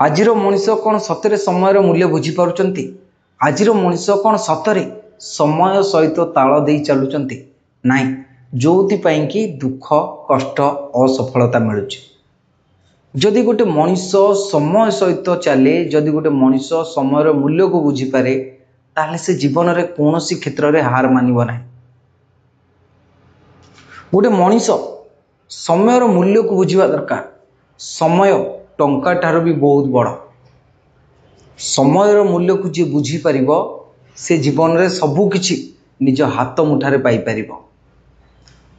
आजिर मनीष कौन सतरे समय मूल्य बुझीपारुंट? आजिर मनीष कौन सतरे समय सहित ताल दे चलुंट? नाई, जो कि दुख कष्ट असफलता मिलूँ। जदि गोटे मनीष समय सहित चले, जदि गोटे मनीष समय मूल्य को बुझीपारे, ताहले से जीवन में कौन सी क्षेत्र में हार मानिब ना। गोटे मनीष समय मूल्य को बुझा दरकार। समय टंका ठार भी बहुत बड़। समय मूल्य को जी बुझी पार से जीवन में सबू किछि निज हाथ मुठारे पाई पार।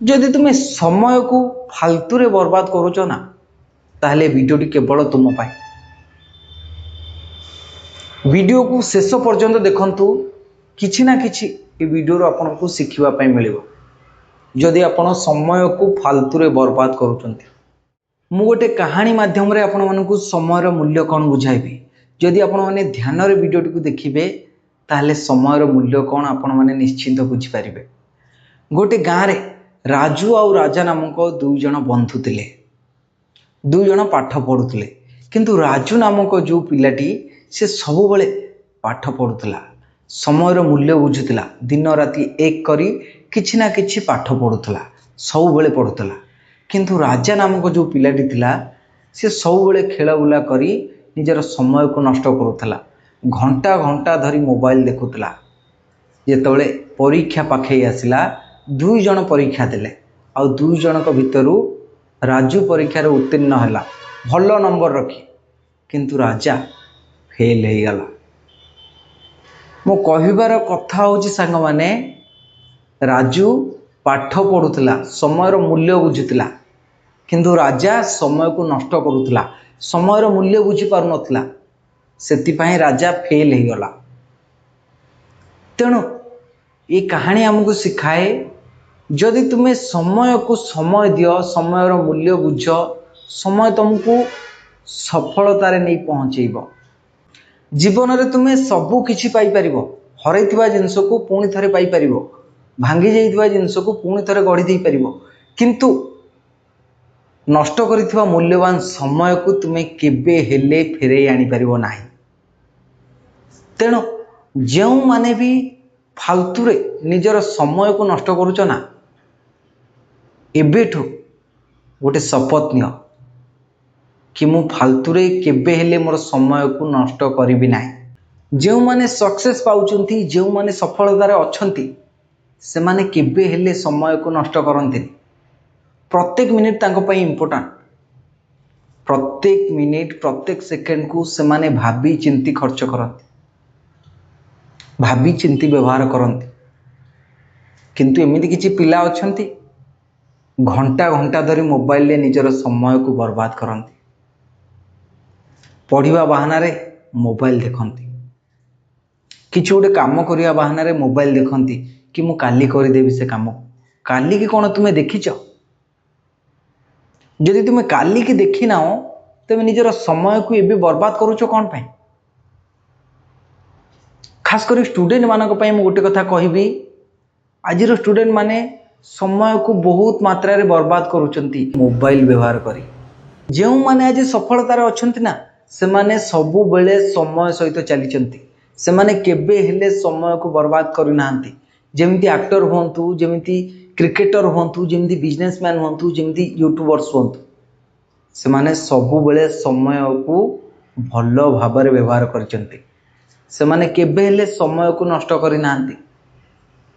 जदि तुम्हें समय को फालतू रे बर्बाद करुच ना, ताहले वीडियोटी केवल तुम पाई। वीडियो को शेष पर्यंत देखंतु, किछि ना किछि ए वीडियो आपन को शिखिबा पाई मिलिबो। जदि आपण समय को फालतू रे बर्बाद करुचंती, मु गोटे कहानी माध्यम रे आपण मानकु समय मूल्य कौन बुझाइबी। जदि आपण माने ध्यान रे वीडियोटी को देखिबे, ताहले समय मूल्य कौन आपण माने निश्चिंत बुझी पारिबे। गोटे गाँव रे राजू और राजा नामक दुई जन बंधु थिले। दुई जन पाठ पढ़ुथिले, किंतु राजू नामक जो पिलाटी से सब बेले पाठ पढ़ुथिला, समय मूल्य बुझुथिला। दिन राति एक करी किछि ना किछि पाठ पढ़ुथिला, सब बेले पढ़ुथिला। किंतु राजा नामक जो पिलाटी थिला, से सब बेले खेल बुला करी निजर समय को नष्ट करुथिला। घंटा घंटा धरी मोबाइल देखुथिला। जेतेबेले परीक्षा पाखे आसिला, दुई जन परीक्षा देले, आ दुई जनक भितरु राजू परीक्षा रे उत्तीर्ण हैला, भल नंबर रखी। किंतु राजा फेल हो गला। मो कहिबार कथा होची सांग माने, राजू पाठ पढ़ुथिला, समय मूल्य बुझुथिला, किंतु राजा समय को नष्ट करुथिला, समय मूल्य बुझी पारु नथिला। सेतिपई राजा फेल हो गला। तेणु ये कहानी हमको सिखाए, जदि तुम्हें समय को समय दियो, समय मूल्य बुझ, समय तुमको सफलतार नहीं पहुँचेब। जीवन में तुम्हें सबू किछि पाई परिबो। हरैथिबा जिंस को पुणी थरे पाई परिबो, भांगी जाइथिबा जिंस को पुणी थरे गढ़ी दे परिबो, किंतु नष्ट करिथिबा मूल्यवान समय को तुम्हें केबे हेले फेरे आनी परिबो नाही। तेणु जो माने भी फालतू रे निजर समय को नष्ट करुच ना, एबेठु गोटे शपथ नियो कि मु फालतू रे केबे हेले मोर समय को नष्ट करिबि नाही। जो माने सक्सेस पाउचंती, जो माने सफलतार अछंती, से माने केबे हेले समय को नष्ट करंतिनी। प्रत्येक मिनिट तांको पई इंपोर्टेंट। प्रत्येक मिनिट प्रत्येक सेकेंड को से माने भाबी चिंती खर्च करंती, भाबी चिंती व्यवहार करंती। किंतु एमिति किछि पिला अछंती, घंटा घंटा धरी मोबाइल ले निजर समय को बर्बाद करंती। पढ़िबा बहाना रे मोबाइल देखंती, किछि गोटे काम करिया बहाना रे मोबाइल देखंती कि मु काली करि देबी से काम। काली की कोन तुमे देखिछ? जदि तुमे काली की देखि नाओ, तमे निजर समय को एबे बर्बाद करूछो कोन पय? खास करी स्टूडेंट मानक पय मु गोटे कथा कहिबी, आजिर स्टूडेंट माने समय को बहुत मात्रा रे बर्बाद करूछंती मोबाइल व्यवहार करी। जेउ माने आज सफलतार अछंती ना, से माने सबु बेले समय सहित चलीचंती। से माने केबे हेले समय को बर्बाद करि नाहंती। जेमिति एक्टर होंतु, जेमिति क्रिकेटर होंतु, जेमिति बिजनेसमैन होंतु, जेमिति यूट्यूबर्स होंतु, से माने सबु बेले समय को भलो भाबरे व्यवहार करचंती। से माने केबे हेले समय को नष्ट करि नाहंती।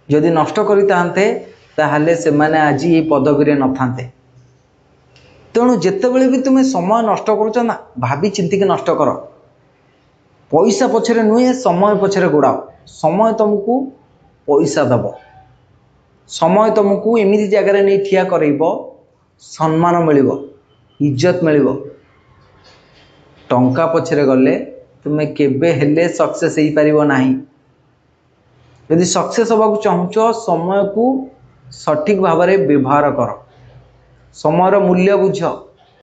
जदि नष्ट करितांते, ताहले से माने आज ये पदवी रे नथांते। तेणु जितेबले भी तुम्हें समय नष्ट करुच ना, भाभी चिंतिक नष्ट कर। पैसा पछरे नुहे, समय पछरे गोड़ाओ। समय तुमको पैसा दब, समय तुमको एमिति जगह नहीं ठिया करइबो, सम्मान मिलिबो, इज्जत मिलिबो। टंका पछरे गले तुम्हें केबे हेले सक्सेस ही पारिबो नाही। यदि सक्सेस होबाकू चाहुचो, समय को सठिक भाव में व्यवहार कर, समय मूल्य बुझ।